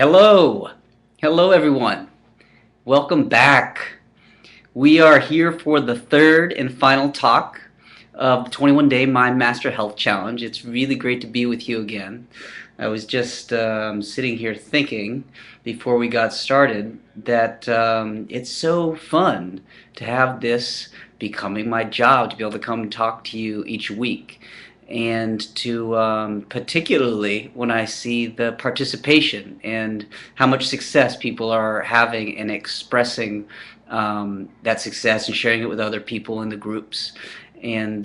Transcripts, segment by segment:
Hello. Hello, everyone. Welcome back. We are here for the third and final talk of the 21-day Mind Master Health Challenge. It's really great to be with you again. I was just sitting here thinking before we got started that it's so fun to have this becoming my job, to be able to come talk to you each week. And to particularly when I see the participation and how much success people are having and expressing that success and sharing it with other people in the groups and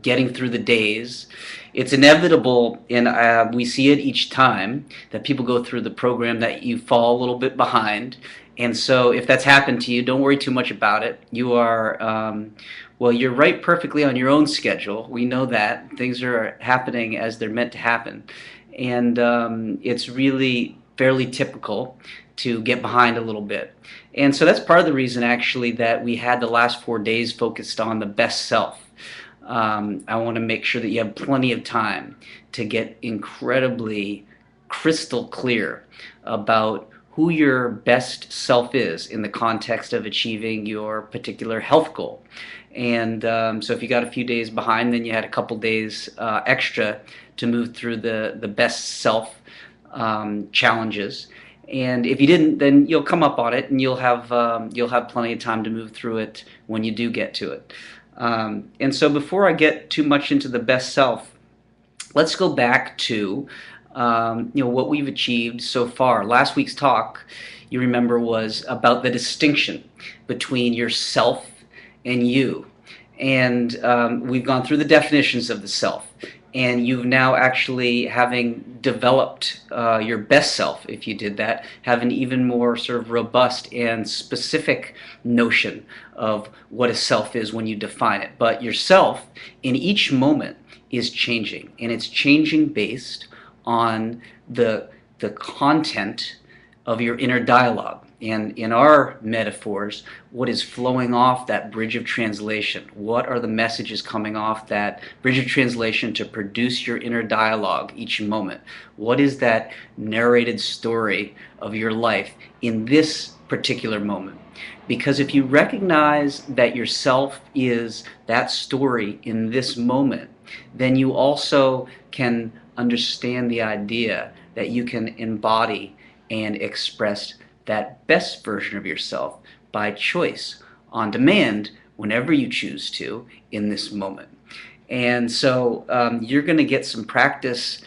getting through the days. It's inevitable, and we see it each time that people go through the program that you fall a little bit behind. And so, if that's happened to you, don't worry too much about it. You are, well, you're right perfectly on your own schedule. We know that things are happening as they're meant to happen. And it's really fairly typical to get behind a little bit. And so that's part of the reason, actually, that we had the last 4 days focused on the best self. I want to make sure that you have plenty of time to get incredibly crystal clear about who your best self is in the context of achieving your particular health goal. And so if you got a few days behind, then you had a couple days extra to move through the best self challenges. And if you didn't, then you'll come up on it, and you'll have plenty of time to move through it when you do get to it. And so before I get too much into the best self, let's go back to what we've achieved so far. Last week's talk, you remember, was about the distinction between yourself and you. And we've gone through the definitions of the self. And you've now actually, having developed your best self, if you did that, have an even more sort of robust and specific notion of what a self is when you define it. But yourself, in each moment, is changing. And it's changing based on the content of your inner dialogue. And in our metaphors, what is flowing off that bridge of translation? What are the messages coming off that bridge of translation to produce your inner dialogue each moment? What is that narrated story of your life in this particular moment? Because if you recognize that yourself is that story in this moment, then you also can understand the idea that you can embody and express that best version of yourself by choice, on demand, whenever you choose to, in this moment. And so you're going to get some practice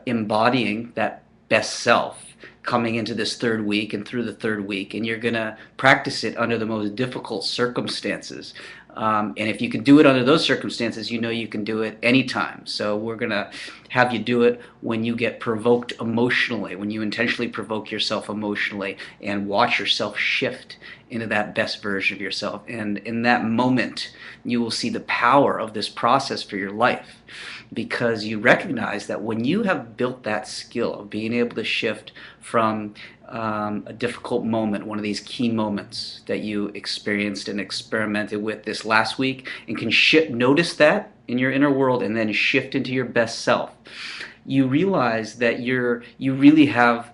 embodying that best self coming into this third week and through the third week, and you're going to practice it under the most difficult circumstances. And if you can do it under those circumstances, you know you can do it anytime. So we're going to have you do it when you get provoked emotionally, when you intentionally provoke yourself emotionally, and watch yourself shift into that best version of yourself. And in that moment, you will see the power of this process for your life, because you recognize that when you have built that skill of being able to shift from a difficult moment, one of these key moments that you experienced and experimented with this last week, and can notice that in your inner world and then shift into your best self, you realize that you really have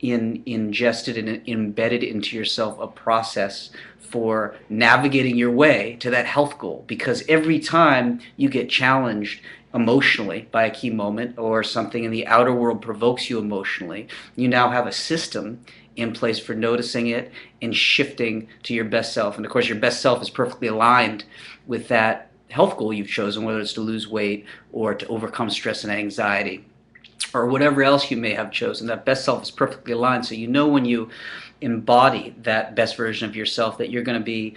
ingested and embedded into yourself a process for navigating your way to that health goal. Because every time you get challenged emotionally by a key moment, or something in the outer world provokes you emotionally, you now have a system in place for noticing it and shifting to your best self. And of course, your best self is perfectly aligned with that health goal you've chosen, whether it's to lose weight or to overcome stress and anxiety, or whatever else you may have chosen. That best self is perfectly aligned. So you know when you embody that best version of yourself that you're going to be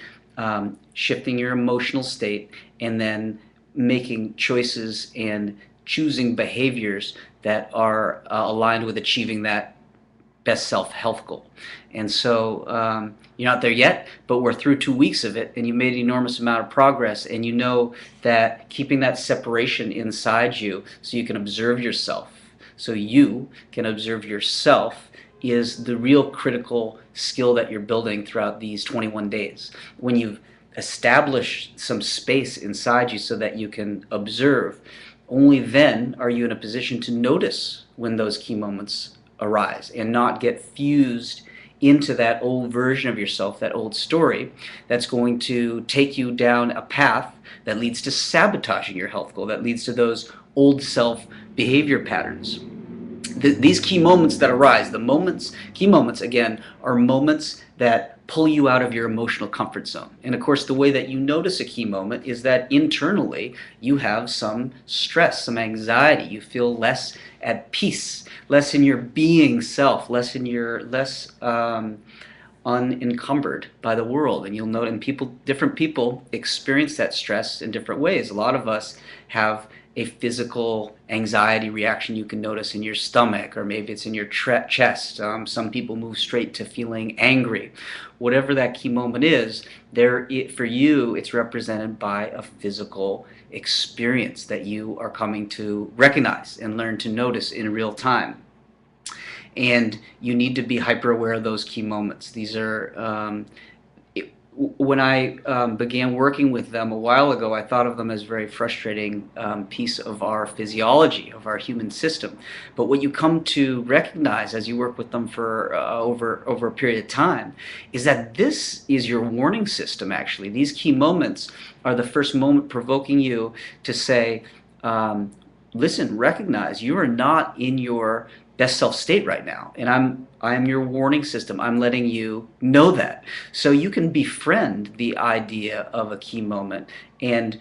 shifting your emotional state, and then making choices and choosing behaviors that are aligned with achieving that best self health goal. And so you're not there yet, but we're through 2 weeks of it, and you made an enormous amount of progress. And you know that keeping that separation inside you so you can observe yourself, is the real critical skill that you're building throughout these 21 days. When you've established some space inside you so that you can observe, only then are you in a position to notice when those key moments arise and not get fused into that old version of yourself, that old story that's going to take you down a path that leads to sabotaging your health goal, that leads to those old self behavior patterns. These key moments that arise, key moments again, are moments that pull you out of your emotional comfort zone. And of course, the way that you notice a key moment is that internally you have some stress, some anxiety. You feel less at peace, less in your being self, less unencumbered by the world. And you'll note, and different people experience that stress in different ways. A lot of us have a physical anxiety reaction you can notice in your stomach, or maybe it's in your chest. Some people move straight to feeling angry. Whatever that key moment is, for you, it's represented by a physical experience that you are coming to recognize and learn to notice in real time. And you need to be hyper aware of those key moments. These are when I began working with them a while ago, I thought of them as a very frustrating piece of our physiology, of our human system. But what you come to recognize as you work with them for over a period of time is that this is your warning system, actually. These key moments are the first moment provoking you to say, listen, recognize you are not in your best self state right now, and I am your warning system. I'm letting you know that, so you can befriend the idea of a key moment and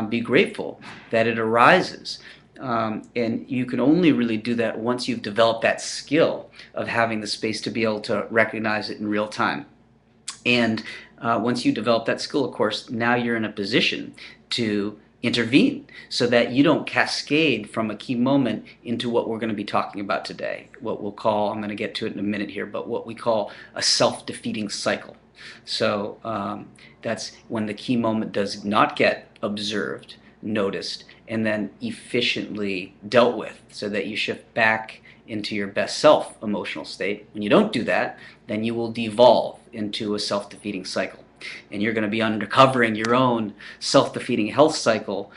be grateful that it arises. And you can only really do that once you've developed that skill of having the space to be able to recognize it in real time. And once you develop that skill, of course, now you're in a position to intervene so that you don't cascade from a key moment into what we're going to be talking about today. What we'll call, I'm going to get to it in a minute here, but what we call a self-defeating cycle. So that's when the key moment does not get observed, noticed, and then efficiently dealt with so that you shift back into your best self emotional state. When you don't do that, then you will devolve into a self-defeating cycle. And you're going to be uncovering your own self-defeating health cycle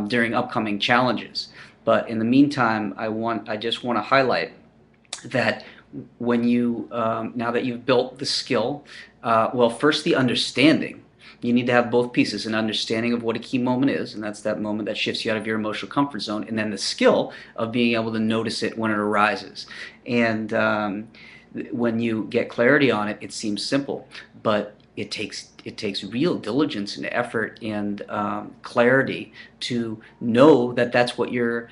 during upcoming challenges. But in the meantime, I just want to highlight that when you, now that you've built the skill, well, first the understanding. You need to have both pieces, an understanding of what a key moment is, and that's that moment that shifts you out of your emotional comfort zone, and then the skill of being able to notice it when it arises. And when you get clarity on it, it seems simple, but it takes real diligence and effort and clarity to know that that's what you're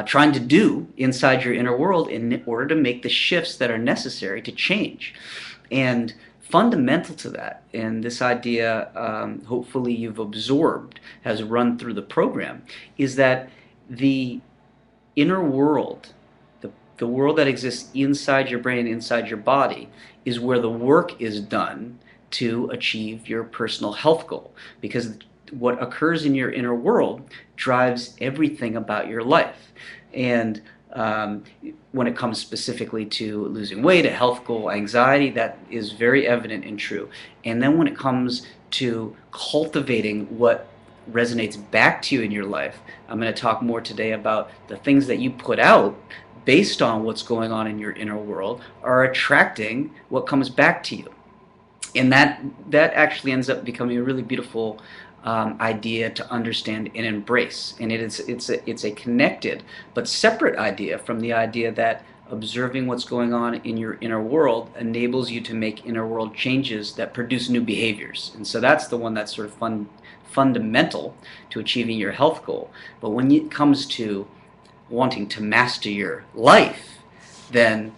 trying to do inside your inner world in order to make the shifts that are necessary to change. And fundamental to that, and this idea hopefully you've absorbed, has run through the program, is that the inner world, the world that exists inside your brain, inside your body, is where the work is done to achieve your personal health goal. Because what occurs in your inner world drives everything about your life. And when it comes specifically to losing weight, a health goal, anxiety, that is very evident and true. And then when it comes to cultivating what resonates back to you in your life, I'm going to talk more today about the things that you put out based on what's going on in your inner world are attracting what comes back to you. And that actually ends up becoming a really beautiful idea to understand and embrace. And it's a connected but separate idea from the idea that observing what's going on in your inner world enables you to make inner world changes that produce new behaviors. And so that's the one that's sort of fundamental to achieving your health goal. But when it comes to wanting to master your life, then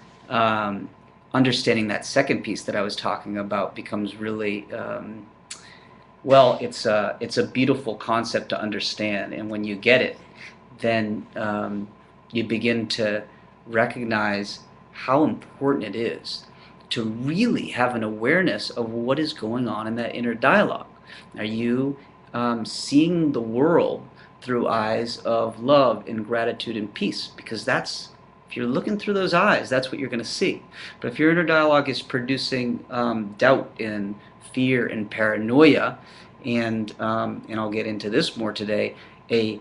understanding that second piece that I was talking about becomes really well, it's a beautiful concept to understand, and when you get it, then you begin to recognize how important it is to really have an awareness of what is going on in that inner dialogue. Are you seeing the world through eyes of love and gratitude and peace? Because if you're looking through those eyes, that's what you're going to see. But if your inner dialogue is producing doubt and fear and paranoia, and I'll get into this more today, a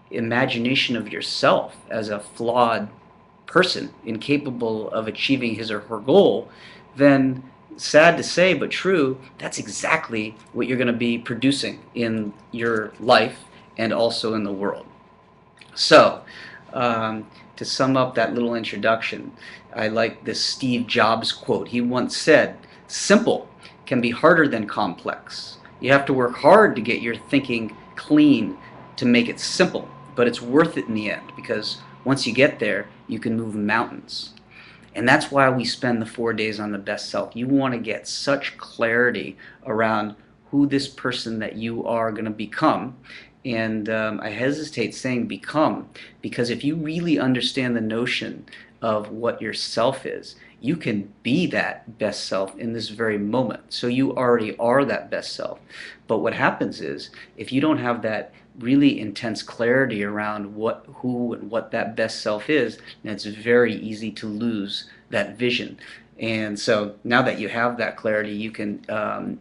imagination of yourself as a flawed person incapable of achieving his or her goal, then sad to say but true, that's exactly what you're going to be producing in your life and also in the world. So, to sum up that little introduction, I like this Steve Jobs quote. He once said, "Simple can be harder than complex. You have to work hard to get your thinking clean to make it simple, but it's worth it in the end because once you get there, you can move mountains." And that's why we spend the 4 days on the best self. You want to get such clarity around who this person that you are going to become. And I hesitate saying become because if you really understand the notion of what your self is, you can be that best self in this very moment. So you already are that best self. But what happens is if you don't have that really intense clarity around who and what that best self is, then it's very easy to lose that vision. And so now that you have that clarity, you can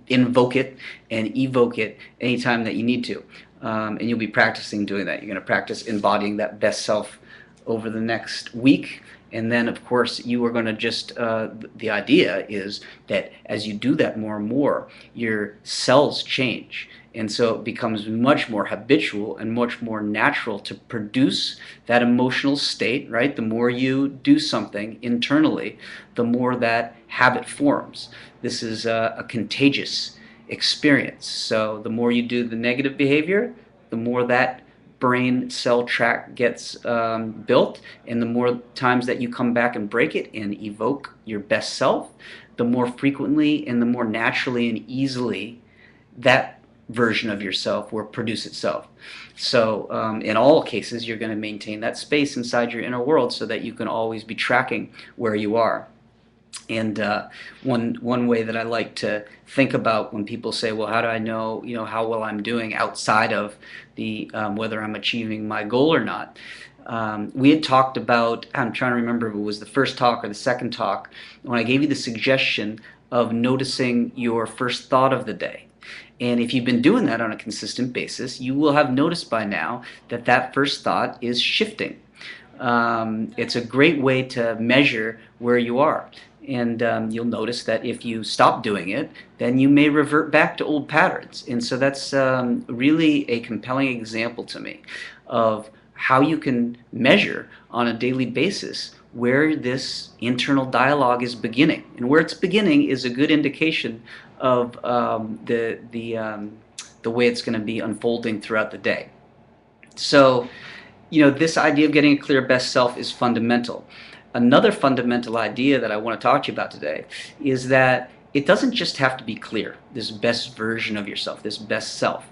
invoke it and evoke it anytime that you need to. And you'll be practicing doing that. You're going to practice embodying that best self over the next week. And then, of course, you are going to just, the idea is that as you do that more and more, your cells change. And so it becomes much more habitual and much more natural to produce that emotional state, right? The more you do something internally, the more that habit forms. This is a contagious experience. So the more you do the negative behavior, the more that brain cell tract gets built, and the more times that you come back and break it and evoke your best self, the more frequently and the more naturally and easily that version of yourself will produce itself. So in all cases, you're going to maintain that space inside your inner world so that you can always be tracking where you are. And one way that I like to think about when people say, "Well, how do I know, how well I'm doing outside of the whether I'm achieving my goal or not?" We had talked about. I'm trying to remember if it was the first talk or the second talk when I gave you the suggestion of noticing your first thought of the day. And if you've been doing that on a consistent basis, you will have noticed by now that that first thought is shifting. It's a great way to measure where you are. And you'll notice that if you stop doing it, then you may revert back to old patterns. And so that's really a compelling example to me of how you can measure on a daily basis where this internal dialogue is beginning. And where it's beginning is a good indication of the way it's going to be unfolding throughout the day. So, this idea of getting a clear best self is fundamental. Another fundamental idea that I want to talk to you about today is that it doesn't just have to be clear, this best version of yourself, this best self.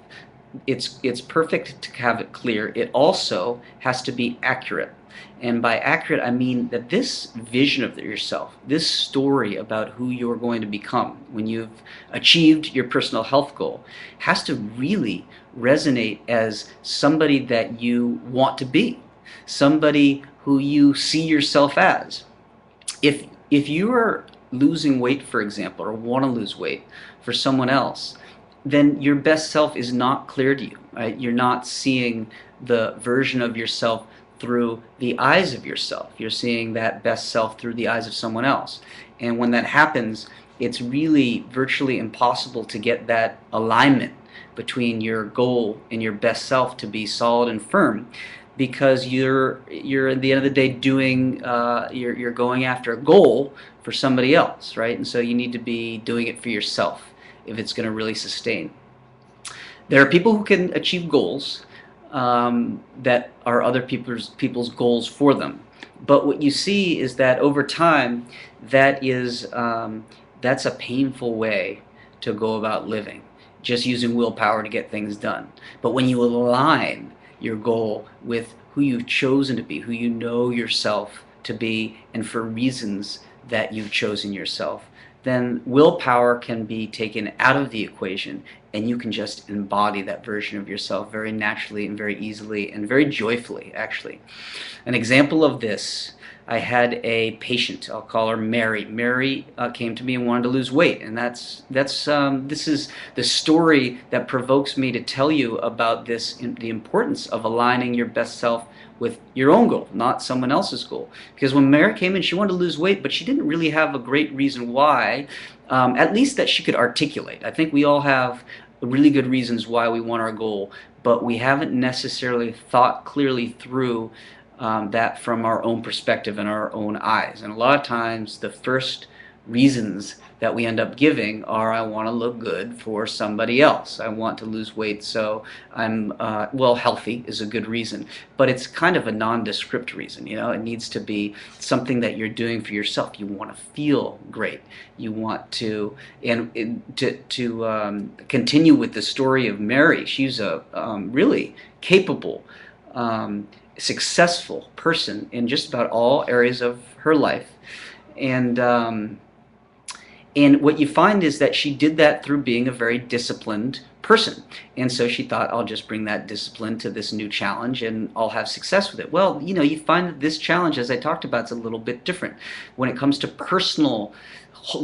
It's perfect to have it clear. It also has to be accurate. And by accurate, I mean that this vision of yourself, this story about who you're going to become when you've achieved your personal health goal, has to really resonate as somebody that you want to be, somebody who you see yourself as. If you are losing weight, for example, or want to lose weight for someone else, then your best self is not clear to you, right? You're not seeing the version of yourself through the eyes of yourself. You're seeing that best self through the eyes of someone else. And when that happens, it's really virtually impossible to get that alignment between your goal and your best self to be solid and firm, because you're at the end of the day doing you're going after a goal for somebody else, right? And so you need to be doing it for yourself if it's going to really sustain. There are people who can achieve goals that are other people's goals for them, but what you see is that over time, that's a painful way to go about living, just using willpower to get things done. But when you align your goal with who you've chosen to be, who you know yourself to be, and for reasons that you've chosen yourself, then willpower can be taken out of the equation and you can just embody that version of yourself very naturally and very easily and very joyfully, actually. An example of this, I had a patient, I'll call her Mary. Mary came to me and wanted to lose weight, and this is the story that provokes me to tell you about the importance of aligning your best self with your own goal, not someone else's goal. Because when Mary came in, she wanted to lose weight, but she didn't really have a great reason why, at least that she could articulate. I think we all have really good reasons why we want our goal, but we haven't necessarily thought clearly through that from our own perspective and our own eyes. And a lot of times the first reasons that we end up giving are, I want to look good for somebody else. I want to lose weight so I'm, well, healthy is a good reason. But it's kind of a nondescript reason, you know. It needs to be something that you're doing for yourself. You want to feel great. You want to, to continue with the story of Mary. She's a really capable, successful person in just about all areas of her life. And what you find is that she did that through being a very disciplined person. And so she thought, I'll just bring that discipline to this new challenge and I'll have success with it. Well, you know, you find that this challenge, as I talked about, is a little bit different. When it comes to personal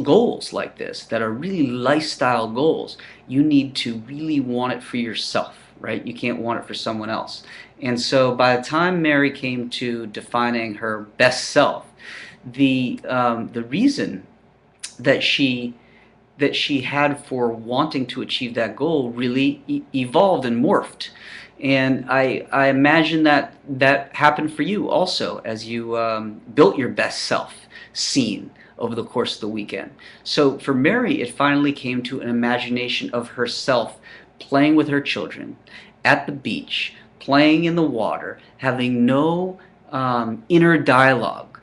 goals like this, that are really lifestyle goals, you need to really want it for yourself, right? You can't want it for someone else. And so by the time Mary came to defining her best self, the reason that she had for wanting to achieve that goal really evolved and morphed. And I imagine that happened for you also as you built your best self scene over the course of the weekend. So for Mary, it finally came to an imagination of herself playing with her children at the beach, playing in the water, having no inner dialogue,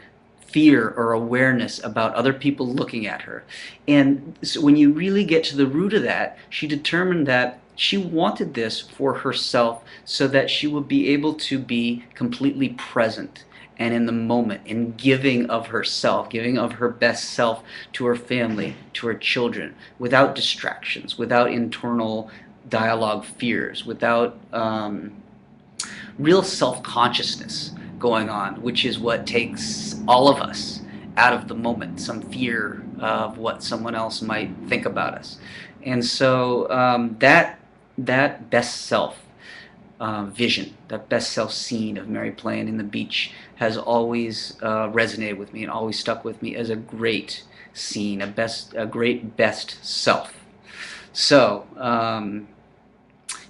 fear or awareness about other people looking at her. And so when you really get to the root of that, she determined that she wanted this for herself so that she would be able to be completely present and in the moment, and giving of herself, giving of her best self to her family, to her children, without distractions, without internal dialogue fears, without real self-consciousness going on, which is what takes all of us out of the moment, some fear of what someone else might think about us. And so that best self vision, that best self scene of Mary playing in the beach has always resonated with me and always stuck with me as a great scene, a great best self. So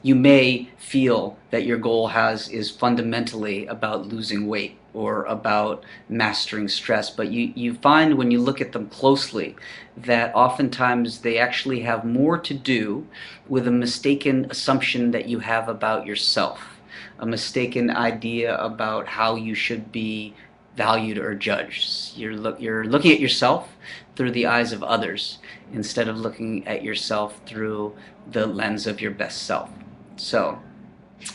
you may feel that your goal is fundamentally about losing weight or about mastering stress, but you find when you look at them closely that oftentimes they actually have more to do with a mistaken assumption that you have about yourself, a mistaken idea about how you should be valued or judged. You're looking at yourself through the eyes of others instead of looking at yourself through the lens of your best self. So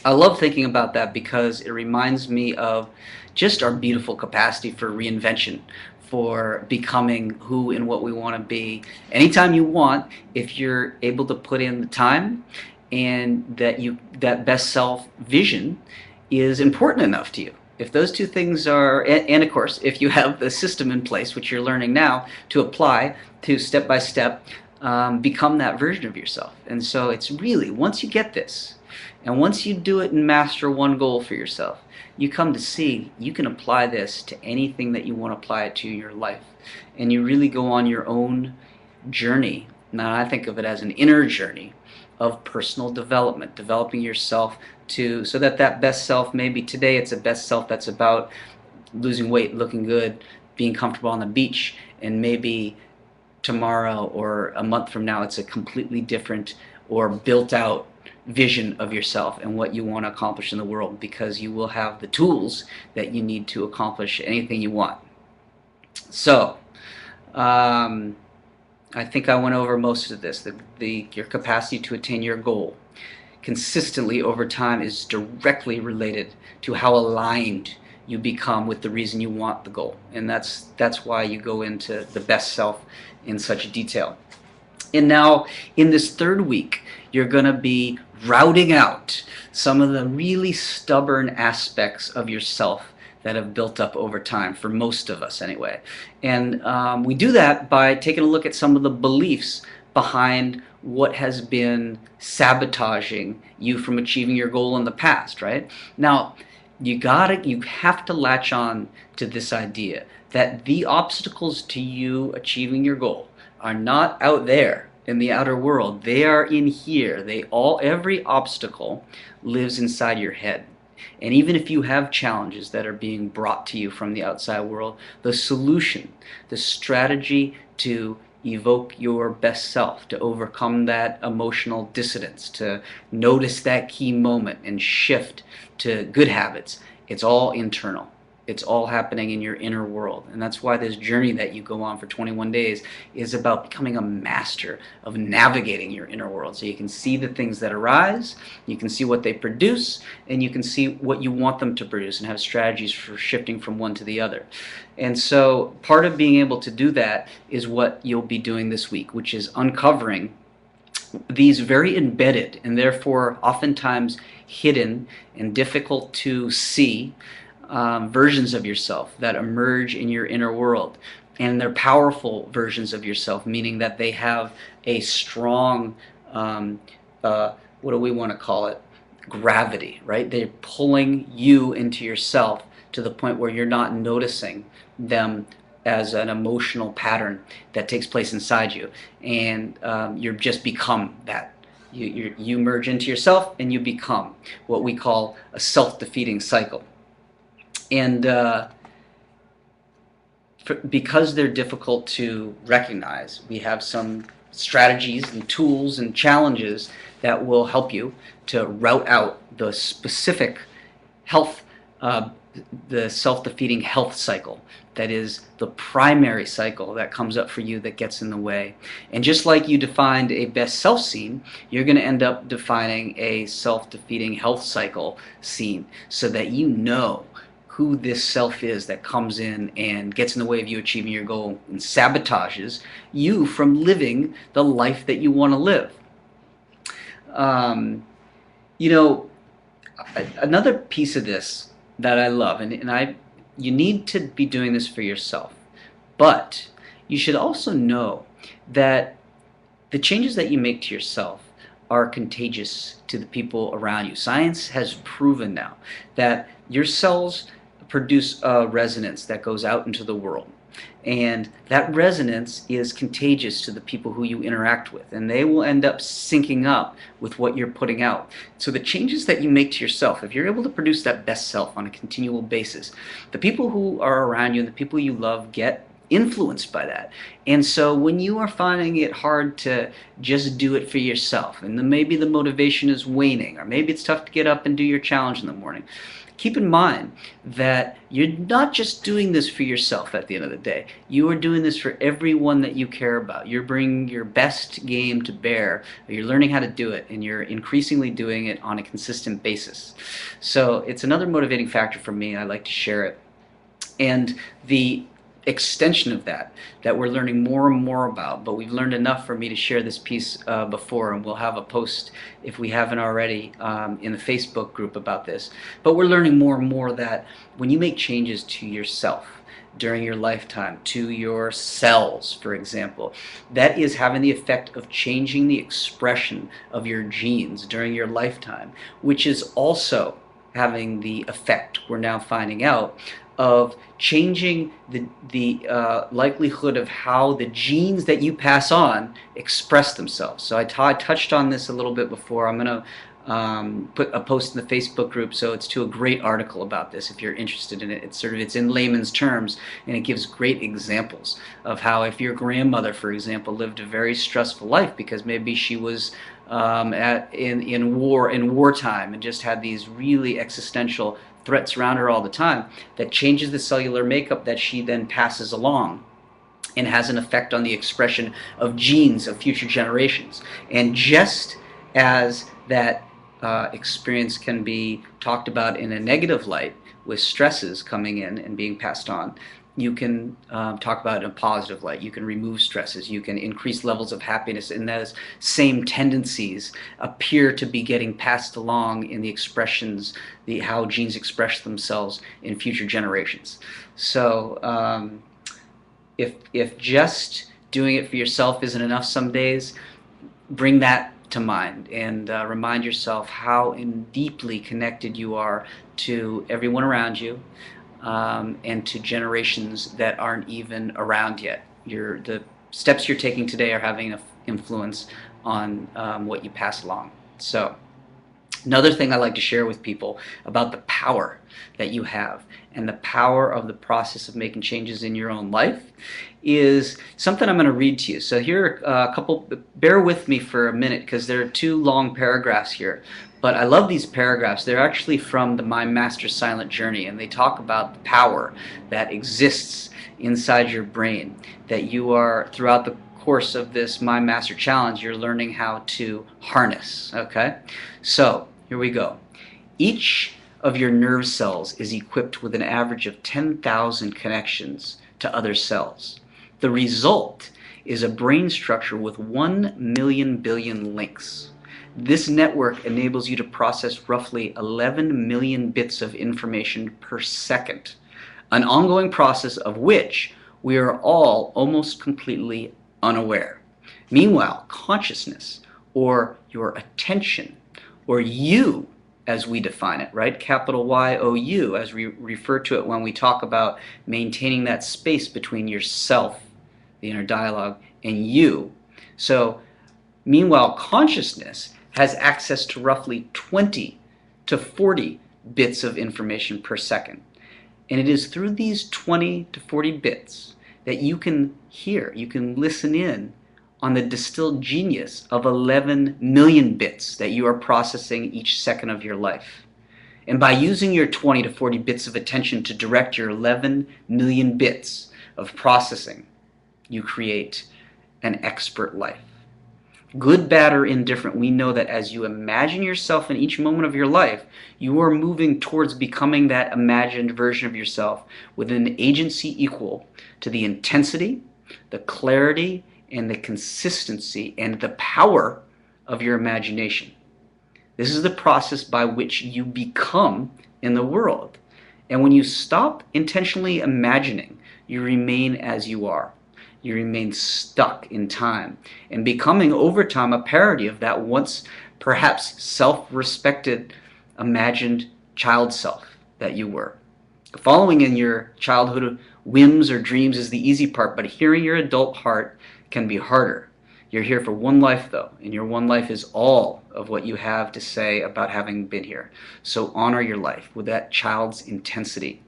I love thinking about that because it reminds me of just our beautiful capacity for reinvention, for becoming who and what we want to be anytime you want, if you're able to put in the time, and that best self vision is important enough to you. If those two things are, and of course, if you have the system in place, which you're learning now, to apply to step by step, become that version of yourself. And so it's really, once you get this, and once you do it and master one goal for yourself, you come to see you can apply this to anything that you want to apply it to in your life. And you really go on your own journey. Now I think of it as an inner journey of personal development, developing yourself so that best self, maybe today it's a best self that's about losing weight, looking good, being comfortable on the beach, and maybe tomorrow or a month from now it's a completely different or built out vision of yourself and what you want to accomplish in the world, because you will have the tools that you need to accomplish anything you want. So I think I went over most of this. Your capacity to attain your goal consistently over time is directly related to how aligned you become with the reason you want the goal. And that's why you go into the best self in such detail. And now in this third week, you're going to be routing out some of the really stubborn aspects of yourself that have built up over time, for most of us anyway. And we do that by taking a look at some of the beliefs behind what has been sabotaging you from achieving your goal in the past, right? Now, you have to latch on to this idea that the obstacles to you achieving your goal are not out there in the outer world. They are in here. Every obstacle lives inside your head. And even if you have challenges that are being brought to you from the outside world, the solution, the strategy to evoke your best self, to overcome that emotional dissonance, to notice that key moment and shift to good habits, it's all internal. It's all happening in your inner world. And that's why this journey that you go on for 21 days is about becoming a master of navigating your inner world. So you can see the things that arise, you can see what they produce, and you can see what you want them to produce and have strategies for shifting from one to the other. And so part of being able to do that is what you'll be doing this week, which is uncovering these very embedded and therefore oftentimes hidden and difficult to see versions of yourself that emerge in your inner world. And they're powerful versions of yourself, meaning that they have a strong, what do we want to call it? Gravity, right? They're pulling you into yourself to the point where you're not noticing them as an emotional pattern that takes place inside you. And you just become that. You merge into yourself and you become what we call a self-defeating cycle. And because they're difficult to recognize, we have some strategies and tools and challenges that will help you to route out the specific health, the self-defeating health cycle that is the primary cycle that comes up for you that gets in the way. And just like you defined a best self scene, you're going to end up defining a self-defeating health cycle scene so that you know who this self is that comes in and gets in the way of you achieving your goal and sabotages you from living the life that you want to live. Another piece of this that I love, you need to be doing this for yourself, but you should also know that the changes that you make to yourself are contagious to the people around you. Science has proven now that your cells produce a resonance that goes out into the world. And that resonance is contagious to the people who you interact with, and they will end up syncing up with what you're putting out. So the changes that you make to yourself, if you're able to produce that best self on a continual basis, the people who are around you and the people you love get influenced by that. And so when you are finding it hard to just do it for yourself, and then maybe the motivation is waning, or maybe it's tough to get up and do your challenge in the morning, keep in mind that you're not just doing this for yourself at the end of the day. You are doing this for everyone that you care about. You're bringing your best game to bear. You're learning how to do it, and you're increasingly doing it on a consistent basis. So it's another motivating factor for me. I like to share it. And the extension of that we're learning more and more about, but we've learned enough for me to share this piece before, and we'll have a post, if we haven't already, in the Facebook group about this. But we're learning more and more that when you make changes to yourself during your lifetime, to your cells, for example, that is having the effect of changing the expression of your genes during your lifetime, which is also having the effect, we're now finding out, of changing the likelihood of how the genes that you pass on express themselves. So I touched on this a little bit before. I'm going to put a post in the Facebook group, so it's to a great article about this if you're interested in it. It's in layman's terms, and it gives great examples of how if your grandmother, for example, lived a very stressful life because maybe she was in wartime and just had these really existential threats around her all the time, that changes the cellular makeup that she then passes along and has an effect on the expression of genes of future generations. And just as that experience can be talked about in a negative light with stresses coming in and being passed on, You can talk about it in a positive light. You can remove stresses. You can increase levels of happiness, and those same tendencies appear to be getting passed along in the expressions, how genes express themselves in future generations. So if just doing it for yourself isn't enough some days, bring that to mind and remind yourself how deeply connected you are to everyone around you, and to generations that aren't even around yet. The steps you're taking today are having an influence on what you pass along. So another thing I like to share with people about the power that you have and the power of the process of making changes in your own life is something I'm going to read to you. So here are a couple, bear with me for a minute because there are two long paragraphs here. But I love these paragraphs. They're actually from the My Master Silent Journey, and they talk about the power that exists inside your brain, that you are, throughout the course of this My Master Challenge, you're learning how to harness, okay? So, here we go. Each of your nerve cells is equipped with an average of 10,000 connections to other cells. The result is a brain structure with 1 million billion links. This network enables you to process roughly 11 million bits of information per second, an ongoing process of which we are all almost completely unaware. Meanwhile, consciousness, or your attention, or you as we define it, right? Capital Y-O-U, as we refer to it when we talk about maintaining that space between yourself, the inner dialogue, and you. So, meanwhile, consciousness has access to roughly 20 to 40 bits of information per second. And it is through these 20 to 40 bits that you can hear, you can listen in on the distilled genius of 11 million bits that you are processing each second of your life. And by using your 20 to 40 bits of attention to direct your 11 million bits of processing, you create an expert life. Good, bad, or indifferent, we know that as you imagine yourself in each moment of your life, you are moving towards becoming that imagined version of yourself with an agency equal to the intensity, the clarity, and the consistency and the power of your imagination. This is the process by which you become in the world. And when you stop intentionally imagining, you remain as you are. You remain stuck in time and becoming over time a parody of that once perhaps self-respected, imagined child self that you were. Following in your childhood whims or dreams is the easy part, but hearing your adult heart can be harder. You're here for one life though, and your one life is all of what you have to say about having been here. So honor your life with that child's intensity,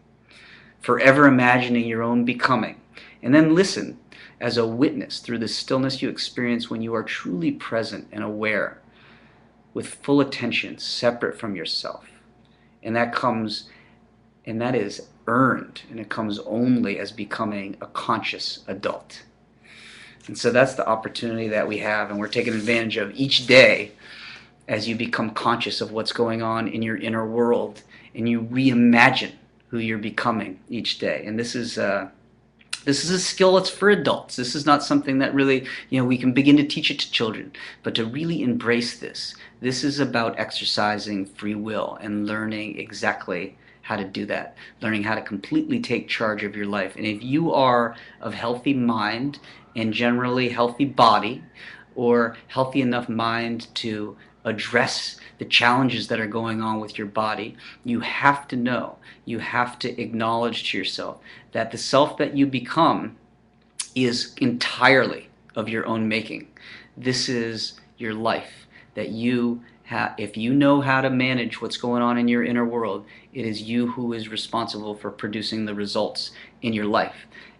forever imagining your own becoming, and then listen as a witness through the stillness you experience when you are truly present and aware, with full attention, separate from yourself. And that is earned, and it comes only as becoming a conscious adult. And so that's the opportunity that we have, and we're taking advantage of each day as you become conscious of what's going on in your inner world, and you reimagine who you're becoming each day. And this is a skill that's for adults. This is not something that really, we can begin to teach it to children, but to really embrace this. This is about exercising free will and learning exactly how to do that, learning how to completely take charge of your life. And if you are of healthy mind and generally healthy body, or healthy enough mind to address the challenges that are going on with your body, you have to know, you have to acknowledge to yourself that the self that you become is entirely of your own making. This is your life that you have. If you know how to manage what's going on in your inner world, it is you who is responsible for producing the results in your life.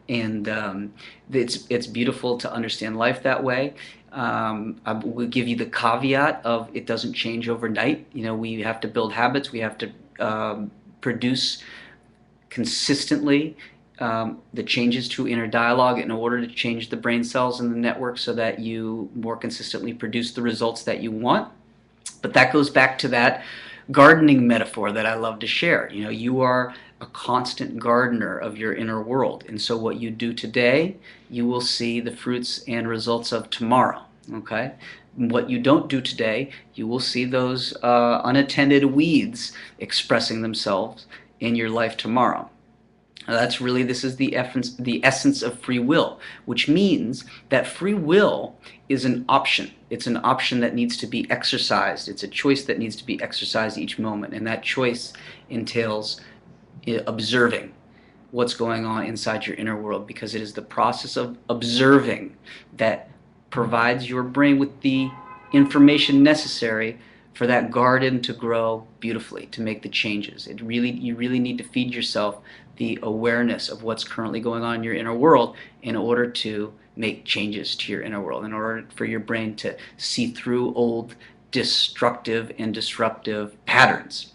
And it's beautiful to understand life that way. I will give you the caveat of it doesn't change overnight. We have to build habits. We have to produce consistently the changes to inner dialogue in order to change the brain cells and the network so that you more consistently produce the results that you want. But that goes back to that gardening metaphor that I love to share. You know, you are a constant gardener of your inner world. And so what you do today, you will see the fruits and results of tomorrow. Okay? What you don't do today, you will see those unattended weeds expressing themselves in your life tomorrow. That's really, this is the essence of free will, which means that free will is an option. It's an option that needs to be exercised. It's a choice that needs to be exercised each moment, and that choice entails observing what's going on inside your inner world, because it is the process of observing that provides your brain with the information necessary for that garden to grow beautifully, to make the changes. You really need to feed yourself the awareness of what's currently going on in your inner world in order to make changes to your inner world, in order for your brain to see through old destructive and disruptive patterns.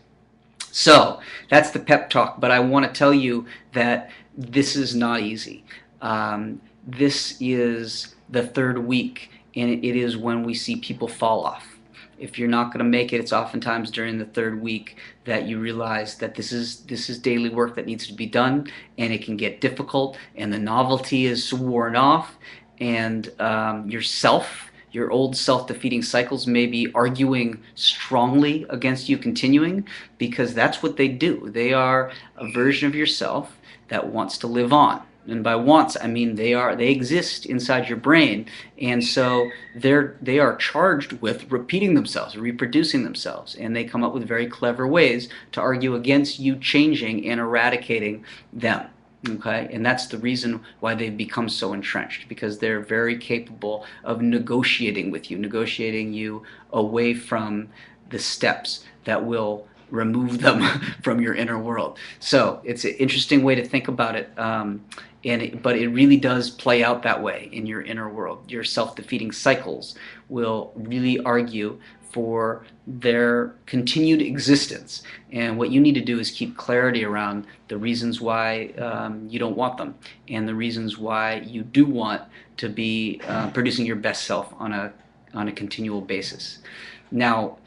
So that's the pep talk, but I want to tell you that this is not easy. This is the third week, and it is when we see people fall off. If you're not going to make it, it's oftentimes during the third week that you realize that this is daily work that needs to be done, and it can get difficult, and the novelty is worn off, and your old self-defeating cycles may be arguing strongly against you continuing, because that's what they do. They are a version of yourself that wants to live on. And by wants, I mean they exist inside your brain, and so they are charged with repeating themselves, reproducing themselves, and they come up with very clever ways to argue against you changing and eradicating them. Okay, and that's the reason why they've become so entrenched, because they're very capable of negotiating with you, negotiating you away from the steps that will remove them from your inner world. So it's an interesting way to think about it, but it really does play out that way in your inner world. Your self-defeating cycles will really argue for their continued existence, and what you need to do is keep clarity around the reasons why you don't want them, and the reasons why you do want to be producing your best self on a continual basis. Now,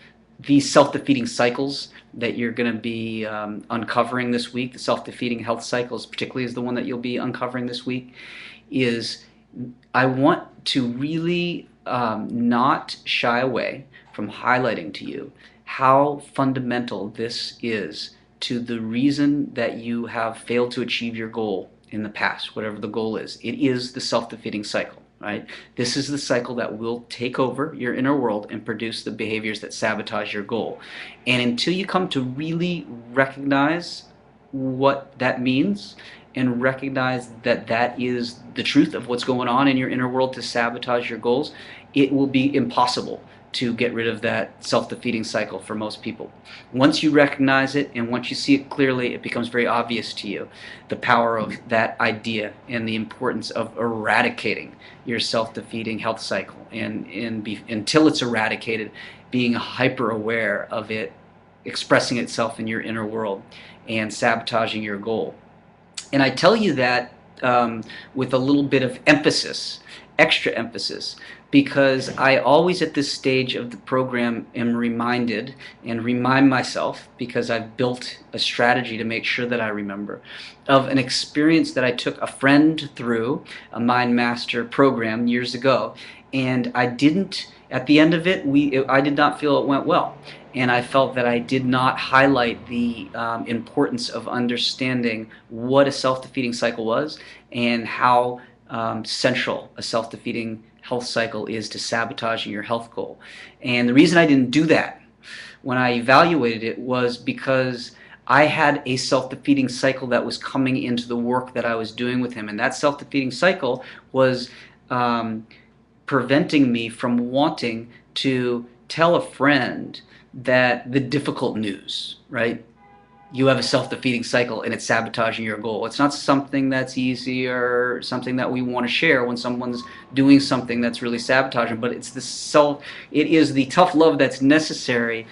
these self-defeating cycles that you're going to be uncovering this week, the self-defeating health cycles particularly is the one that you'll be uncovering this week, is I want to really not shy away from highlighting to you how fundamental this is to the reason that you have failed to achieve your goal in the past, whatever the goal is. It is the self-defeating cycle. Right? This is the cycle that will take over your inner world and produce the behaviors that sabotage your goal. And until you come to really recognize what that means and recognize that that is the truth of what's going on in your inner world to sabotage your goals, it will be impossible to get rid of that self-defeating cycle for most people. Once you recognize it and once you see it clearly, it becomes very obvious to you the power of that idea and the importance of eradicating your self-defeating health cycle, and until it's eradicated, being hyper aware of it expressing itself in your inner world and sabotaging your goal. And I tell you that with a little bit of emphasis, extra emphasis, because I always at this stage of the program am reminded and remind myself, because I've built a strategy to make sure that I remember, of an experience that I took a friend through a Mind Master program years ago, and I didn't, at the end of it, I did not feel it went well. And I felt that I did not highlight the importance of understanding what a self-defeating cycle was and how central a self-defeating health cycle is to sabotaging your health goal. And the reason I didn't do that when I evaluated it was because I had a self-defeating cycle that was coming into the work that I was doing with him, and that self-defeating cycle was preventing me from wanting to tell a friend that the difficult news, right? You have a self-defeating cycle and it's sabotaging your goal. It's not something that's easy or something that we want to share when someone's doing something that's really sabotaging, but it is the tough love that's necessary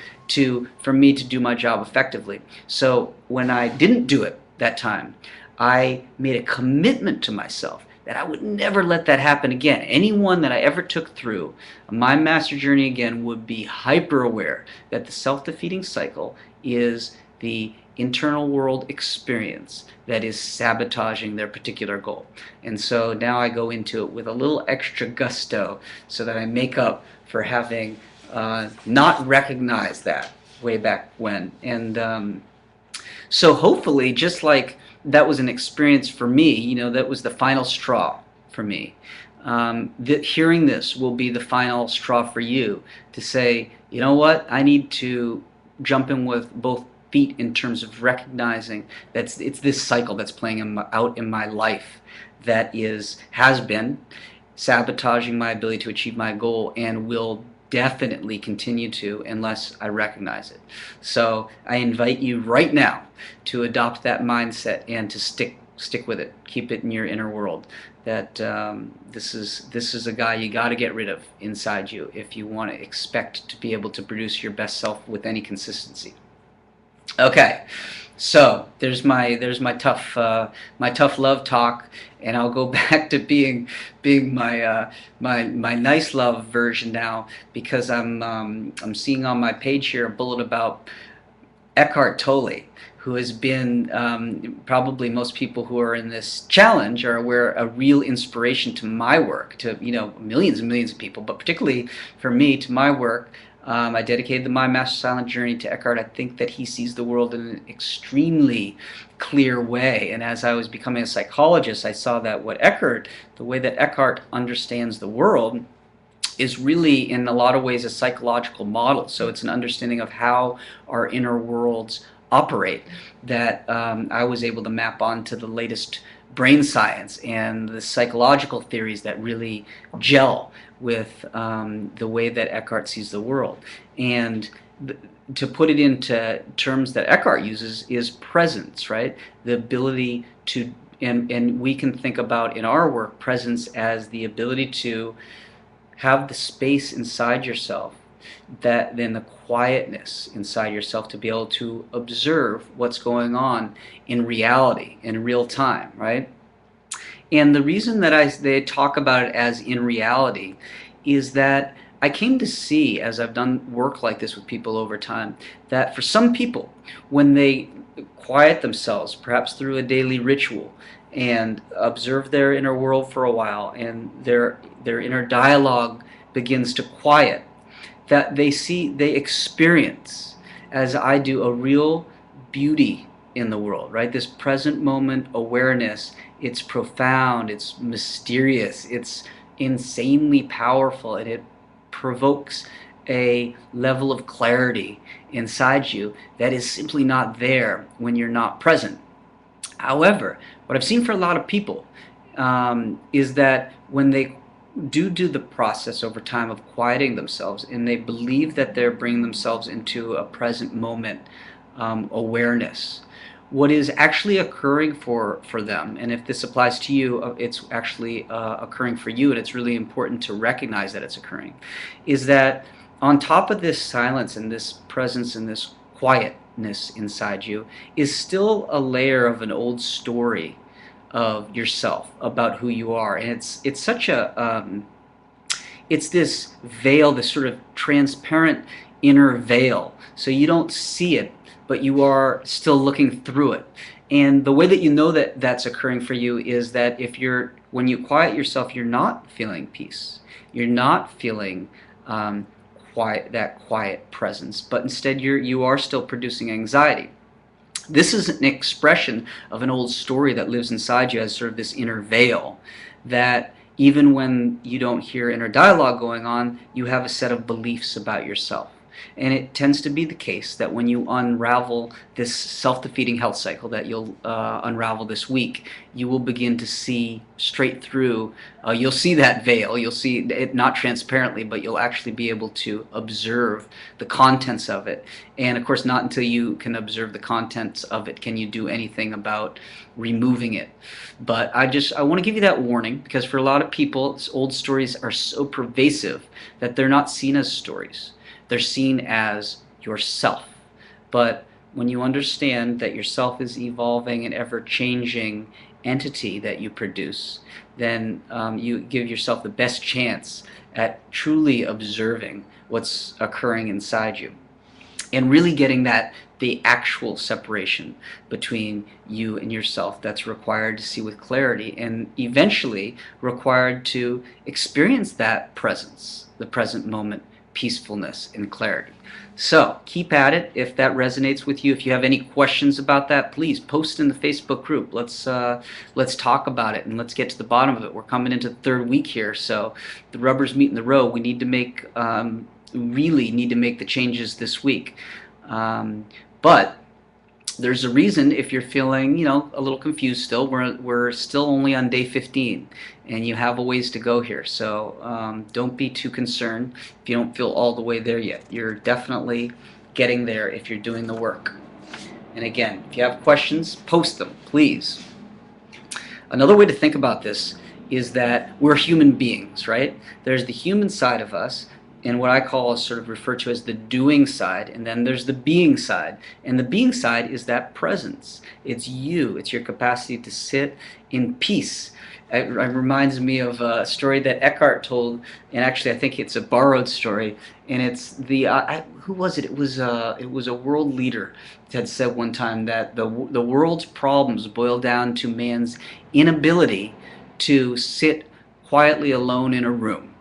for me to do my job effectively. So when I didn't do it that time, I made a commitment to myself that I would never let that happen again. Anyone that I ever took through my master journey again would be hyper aware that the self-defeating cycle is the internal world experience that is sabotaging their particular goal. And so now I go into it with a little extra gusto so that I make up for having not recognized that way back when. And so hopefully, just like that was an experience for me, that was the final straw for me. Hearing this will be the final straw for you to say, you know what, I need to jump in with both feet in terms of recognizing that it's this cycle that's playing out in my life that has been sabotaging my ability to achieve my goal and will definitely continue to unless I recognize it. So I invite you right now to adopt that mindset and to stick with it. Keep it in your inner world. That this is a guy you got to get rid of inside you if you want to expect to be able to produce your best self with any consistency. Okay, so there's my tough love talk, and I'll go back to being my nice love version now, because I'm seeing on my page here a bullet about Eckhart Tolle, who has been probably most people who are in this challenge are aware a real inspiration to my work, to millions and millions of people, but particularly for me, to my work. I dedicated the My Master Silent Journey to Eckhart. I think that he sees the world in an extremely clear way. And as I was becoming a psychologist, I saw that the way that Eckhart understands the world is really in a lot of ways a psychological model. So it's an understanding of how our inner worlds operate that I was able to map onto the latest brain science and the psychological theories that really gel with the way that Eckhart sees the world. And to put it into terms that Eckhart uses is presence, right? The ability to, and we can think about in our work presence as the ability to have the space inside yourself, that then the quietness inside yourself to be able to observe what's going on in reality, in real time, right? And the reason that they talk about it as in reality is that I came to see, as I've done work like this with people over time, that for some people, when they quiet themselves, perhaps through a daily ritual, and observe their inner world for a while, and their inner dialogue begins to quiet, that they experience, as I do, a real beauty in the world, right? This present moment awareness, it's profound, it's mysterious, it's insanely powerful, and it provokes a level of clarity inside you that is simply not there when you're not present. However, what I've seen for a lot of people is that when they do the process over time of quieting themselves, and they believe that they're bringing themselves into a present moment awareness, what is actually occurring for them, and if this applies to you, it's actually occurring for you, and it's really important to recognize that it's occurring, is that on top of this silence and this presence and this quietness inside you is still a layer of an old story of yourself about who you are. And it's such a it's this veil, this sort of transparent inner veil, so you don't see it, but you are still looking through it. And the way that you know that that's occurring for you is that when you quiet yourself, you're not feeling peace, you're not feeling quiet presence, but instead you are still producing anxiety. This is an expression of an old story that lives inside you as sort of this inner veil, that even when you don't hear inner dialogue going on, you have a set of beliefs about yourself. And it tends to be the case that when you unravel this self-defeating health cycle that you'll unravel this week, you will begin to see straight through. You'll see that veil. You'll see it not transparently, but you'll actually be able to observe the contents of it. And of course, not until you can observe the contents of it can you do anything about removing it. But I want to give you that warning, because for a lot of people, old stories are so pervasive that they're not seen as stories. They're seen as yourself. But when you understand that yourself is evolving and ever changing, entity that you produce, then you give yourself the best chance at truly observing what's occurring inside you and really getting the actual separation between you and yourself that's required to see with clarity and eventually required to experience that presence, the present moment, peacefulness and clarity. So keep at it. If that resonates with you, if you have any questions about that, please post in the Facebook group. Let's talk about it and let's get to the bottom of it. We're coming into the third week here, so the rubber's meeting the road. We need to make really need to make the changes this week. But there's a reason if you're feeling, a little confused still. We're still only on day 15, and you have a ways to go here. So don't be too concerned if you don't feel all the way there yet. You're definitely getting there if you're doing the work. And again, if you have questions, post them, please. Another way to think about this is that we're human beings, right? There's the human side of us, and what I call sort of referred to as the doing side, and then there's the being side. And the being side is that presence. It's you. It's your capacity to sit in peace. It reminds me of a story that Eckhart told, and actually I think it's a borrowed story. And it's who was it? It was a world leader that had said one time that the world's problems boil down to man's inability to sit quietly alone in a room.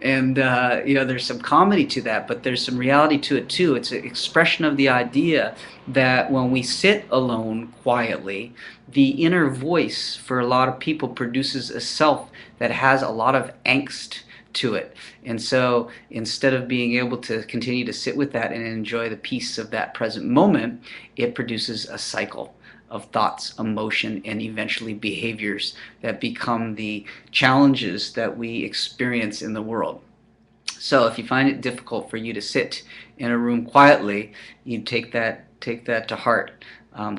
And there's some comedy to that, but there's some reality to it too. It's an expression of the idea that when we sit alone quietly, the inner voice for a lot of people produces a self that has a lot of angst to it. And so instead of being able to continue to sit with that and enjoy the peace of that present moment, it produces a cycle of thoughts, emotion, and eventually behaviors that become the challenges that we experience in the world. So if you find it difficult for you to sit in a room quietly, you take that to heart.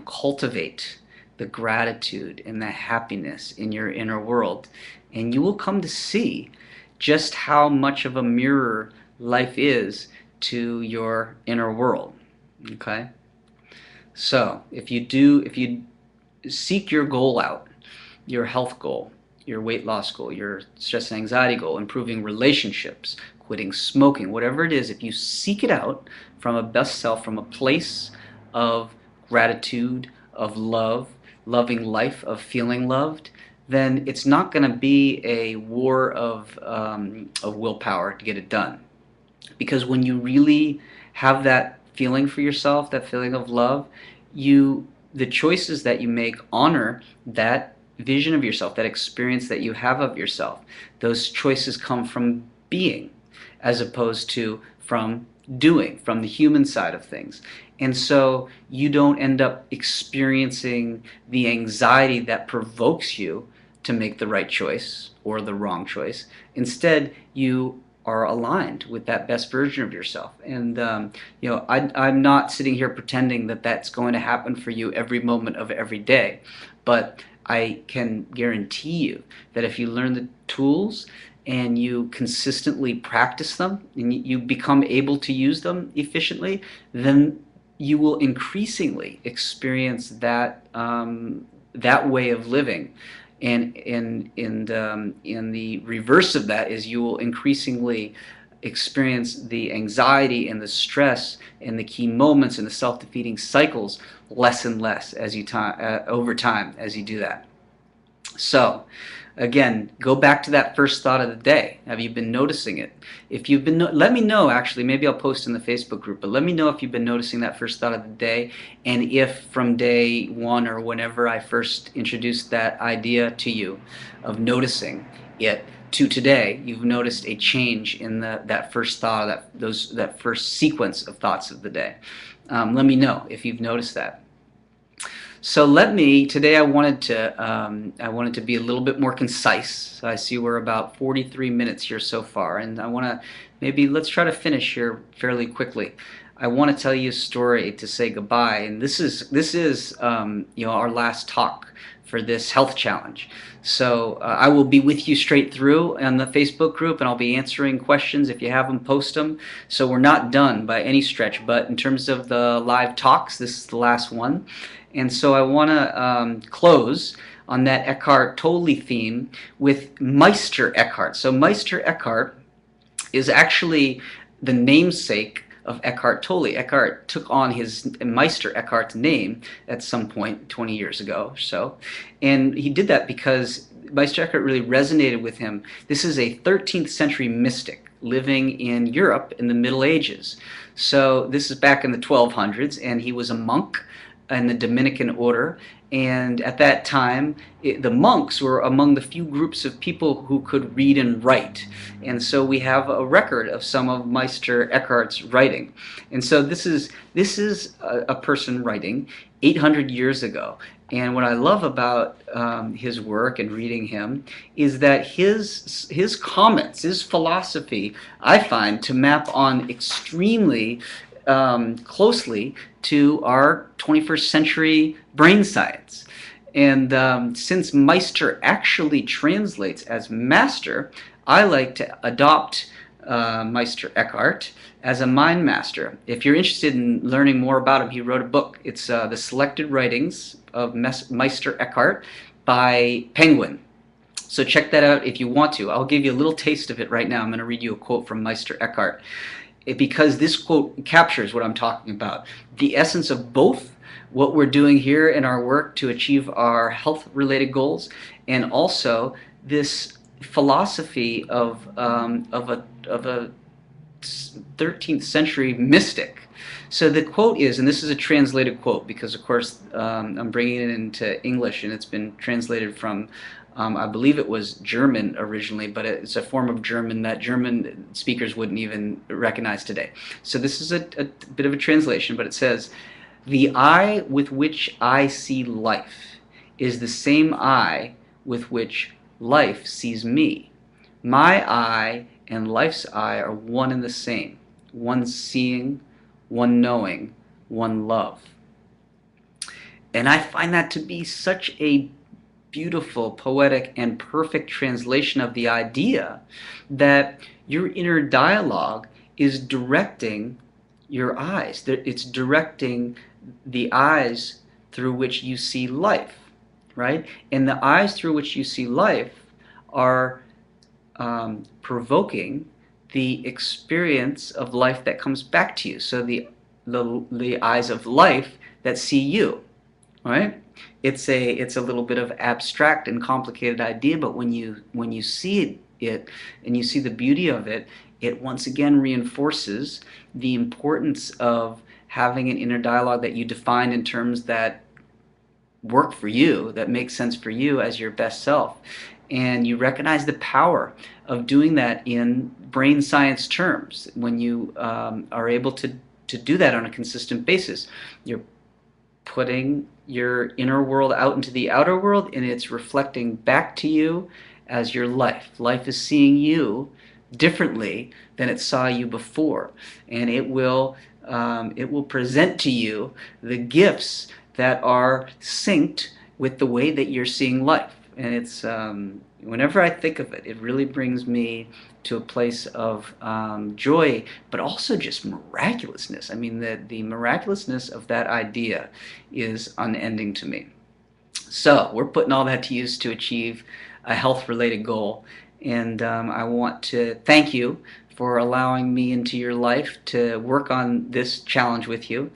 Cultivate the gratitude and the happiness in your inner world, and you will come to see just how much of a mirror life is to your inner world. Okay? So if you seek your goal out, your health goal, your weight loss goal, your stress and anxiety goal, improving relationships, quitting smoking, whatever it is, if you seek it out from a best self, from a place of gratitude, of love, loving life, of feeling loved, then it's not going to be a war of willpower to get it done. Because when you really have that feeling for yourself, that feeling of love, the choices that you make honor that vision of yourself, that experience that you have of yourself. Those choices come from being as opposed to from doing, from the human side of things. And so you don't end up experiencing the anxiety that provokes you to make the right choice or the wrong choice. Instead, you are aligned with that best version of yourself. And I'm not sitting here pretending that that's going to happen for you every moment of every day, but I can guarantee you that if you learn the tools and you consistently practice them and you become able to use them efficiently, then you will increasingly experience that way of living. And in the reverse of that is you will increasingly experience the anxiety and the stress and the key moments and the self-defeating cycles less and less as you over time as you do that. So again, go back to that first thought of the day. Have you been noticing it? If you've been, let me know actually, maybe I'll post in the Facebook group, but let me know if you've been noticing that first thought of the day, and if from day one or whenever I first introduced that idea to you of noticing it to today, you've noticed a change in that first thought, that first sequence of thoughts of the day. Let me know if you've noticed that. So today I wanted to be a little bit more concise. I see we're about 43 minutes here so far, and let's try to finish here fairly quickly. I want to tell you a story to say goodbye, and this is our last talk for this health challenge. So I will be with you straight through on the Facebook group, and I'll be answering questions. If you have them, post them. So we're not done by any stretch, but in terms of the live talks, this is the last one. And so I want to close on that Eckhart Tolle theme with Meister Eckhart. So Meister Eckhart is actually the namesake of Eckhart Tolle. Eckhart took on his Meister Eckhart's name at some point 20 years ago or so, and he did that because Meister Eckhart really resonated with him. This is a 13th century mystic living in Europe in the Middle Ages. So this is back in the 1200s, and he was a monk in the Dominican order. And at that time, the monks were among the few groups of people who could read and write. And so we have a record of some of Meister Eckhart's writing. And so this is a person writing 800 years ago. And what I love about his work and reading him is that his comments, his philosophy, I find to map on extremely closely to our 21st century brain science. And since Meister actually translates as master, I like to adopt Meister Eckhart as a mind master. If you're interested in learning more about him, he wrote a book. It's The Selected Writings of Meister Eckhart by Penguin. So check that out if you want to. I'll give you a little taste of it right now. I'm going to read you a quote from Meister Eckhart, because this quote captures what I'm talking about. The essence of both what we're doing here in our work to achieve our health-related goals, and also this philosophy of a 13th century mystic. So the quote is, and this is a translated quote because of course I'm bringing it into English, and it's been translated from I believe it was German originally, but it's a form of German that German speakers wouldn't even recognize today. So this is a bit of a translation, but it says, "The eye with which I see life is the same eye with which life sees me. My eye and life's eye are one and the same. One seeing, one knowing, one love." And I find that to be such a beautiful, poetic, and perfect translation of the idea that your inner dialogue is directing your eyes. It's directing the eyes through which you see life, right? And the eyes through which you see life are provoking the experience of life that comes back to you. So the eyes of life that see you, right? It's a little bit of abstract and complicated idea, but when you see it and you see the beauty of it, it once again reinforces the importance of having an inner dialogue that you define in terms that work for you, that make sense for you as your best self. And you recognize the power of doing that in brain science terms when you are able to do that on a consistent basis. You're putting your inner world out into the outer world, and it's reflecting back to you as your life. Life is seeing you differently than it saw you before, and it will present to you the gifts that are synced with the way that you're seeing life. And it's whenever I think of it, it really brings me to a place of joy, but also just miraculousness. I mean, the miraculousness of that idea is unending to me. So we're putting all that to use to achieve a health-related goal. And I want to thank you for allowing me into your life to work on this challenge with you.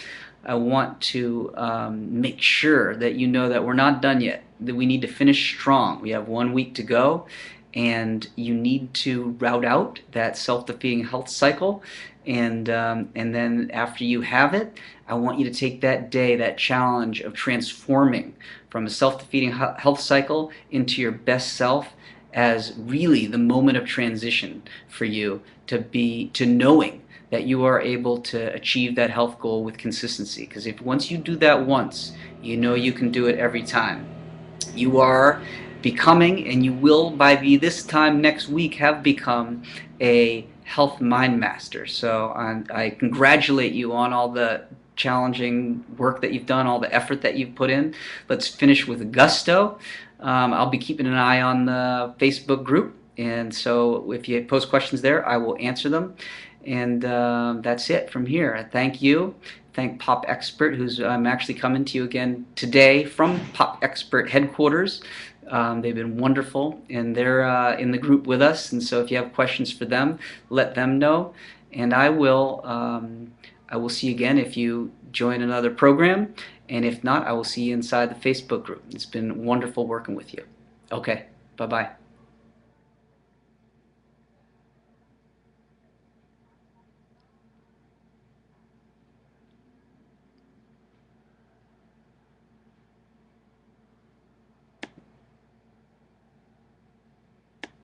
I want to make sure that you know that we're not done yet, that we need to finish strong. We have 1 week to go, and you need to route out that self-defeating health cycle. And then after you have it, I want you to take that day, that challenge of transforming from a self-defeating health cycle into your best self as really the moment of transition for you to knowing that you are able to achieve that health goal with consistency. Because if once you do that once, you know you can do it every time. You are becoming, and you will by this time next week have become a health mind master. So I congratulate you on all the challenging work that you've done, all the effort that you've put in. Let's finish with gusto. I'll be keeping an eye on the Facebook group, and so if you post questions there, I will answer them. And that's it from here. I thank you. Thank Pop Expert, who's I'm actually coming to you again today from Pop Expert headquarters. They've been wonderful, and they're in the group with us. And so, if you have questions for them, let them know. And I will see you again if you join another program. And if not, I will see you inside the Facebook group. It's been wonderful working with you. Okay, bye bye.